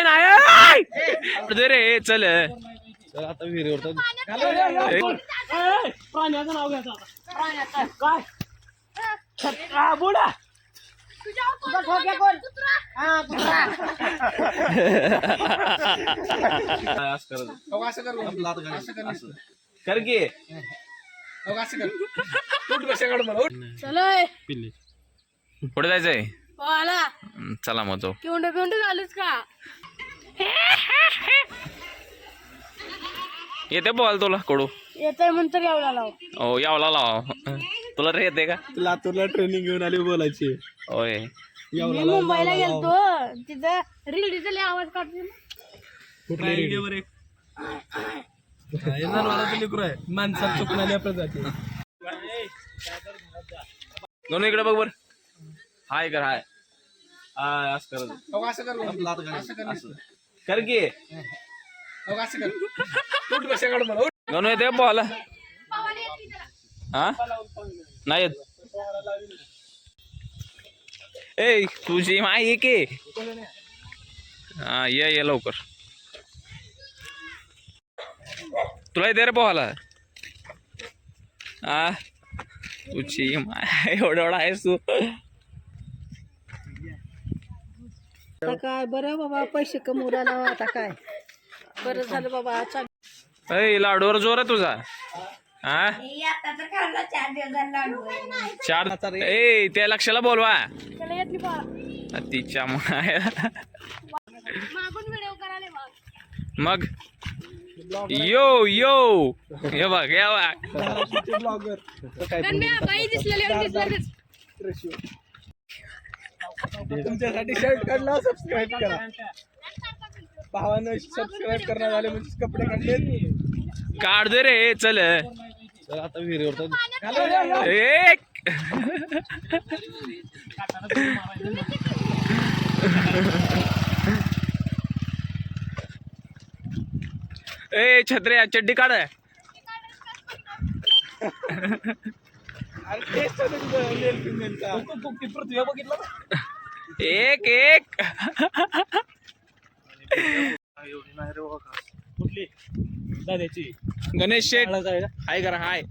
नाही रे चल आता विहिरीवर प्राण्याचं नाव घ्यायचं काय बोला कर की पुढे जायचंय चला मग तो घालूच का येते बोल तुला कडू येतोय म्हणतो यावला लाव हो यावला लाव तुला रे येते का लातूरला ट्रेनिंग घेऊन आली बोलायची होय मी मुंबईला गेलतो तिथं रील आवाज काढतो माणसात चुकणाऱ्या प्रजाती दोन इकडे बघ बर हाय कर हाय असं कर की दोन येते बॉल हा नाही येत ए तुझी माय ये की हा ये लवकर तुला येते रे पोहायला हा तुझी माय एवढा आहेस तू काय बरं बाबा पैसे कमवला आता काय बरं झालं बाबा ए लाडूवर जोर आहे तुझा हा चार ए त्या लक्षाला बोलवा तिच्या मग यो हे बघ या तुमच्यासाठी शर्ट काढला सबस्क्राईब करा भावानं सबस्क्राईब करण्यात आले म्हणजे कपडे काढले काढ दे रे चल आता विहिरीवर एक ए छत्र्या चड्डी काढ पृथ्वी बघितलं एक कुठली दादाची गणेश शेठ हाय करा हाय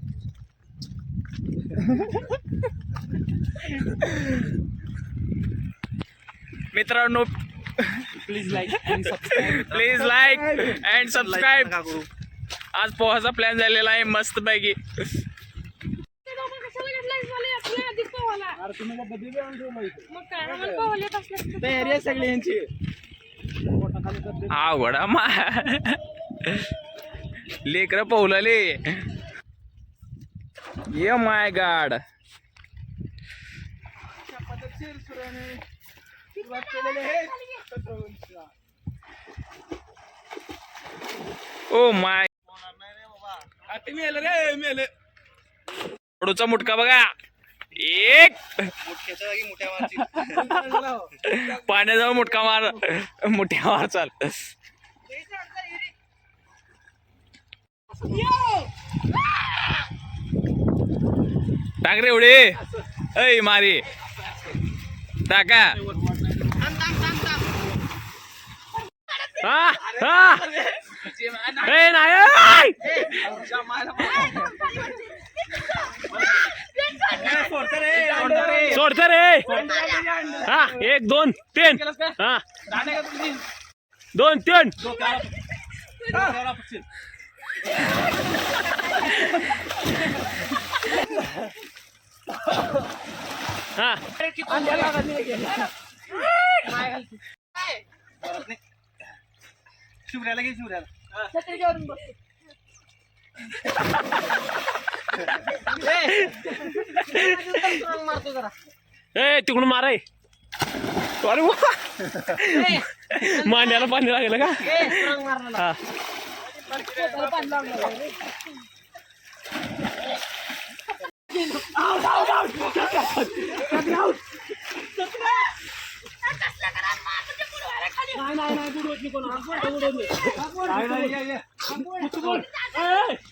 मित्रांनो प्लीज लाईक अँड सबस्क्राईब आज पोहाचा प्लॅन झालेला आहे मस्त पैकी तयारी आहे सगळी यांची आवडा मा लेकर पोहलाले ये माय गाड ओ माय कडूचा मुटका बघा एक पाण्याजवळ मुटका मार मुठ्या मार चाल टाक रे एवढे ऐ मारी टाका नाही सोडत रे हा 1 2 3 हा 2 3 हा शिवऱ्याला घे शिवऱ्याला ए तिकडून माराय अरे मांड्याला पाणी लागेल का हा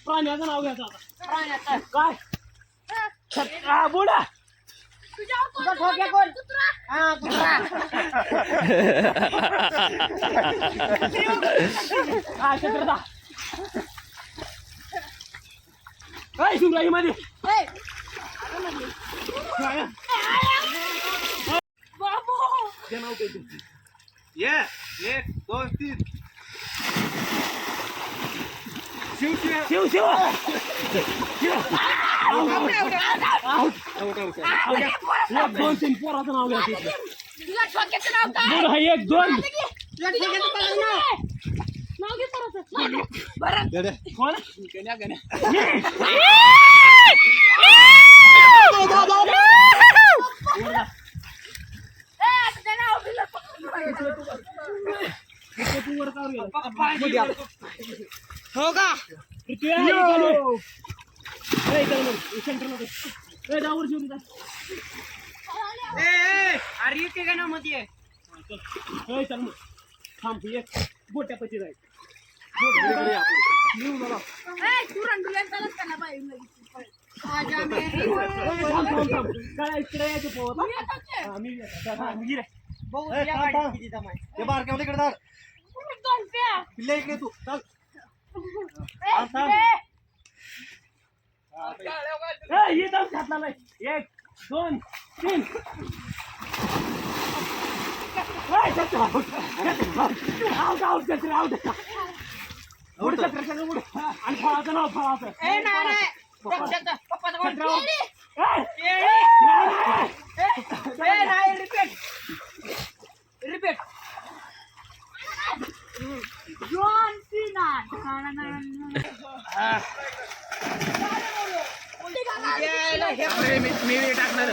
प्राण्याचं नाव घ्यायचं काय बोला हा क्षेत्रदा काय सुरू मध्ये ये 1 2 3 शिव शिव शिव एक दोन तीन पोराचं नाव घ्या बोल हा एक दोन कोण हो का अरे ते का ना मध्ये चल मग थांब एक गोट्या पैसे जायचं काय इकडे यायचं इकडे तू चल घातला नाही 1 2 3 आणि फळाचं नाव फळाचं रिपीट मी टाकणार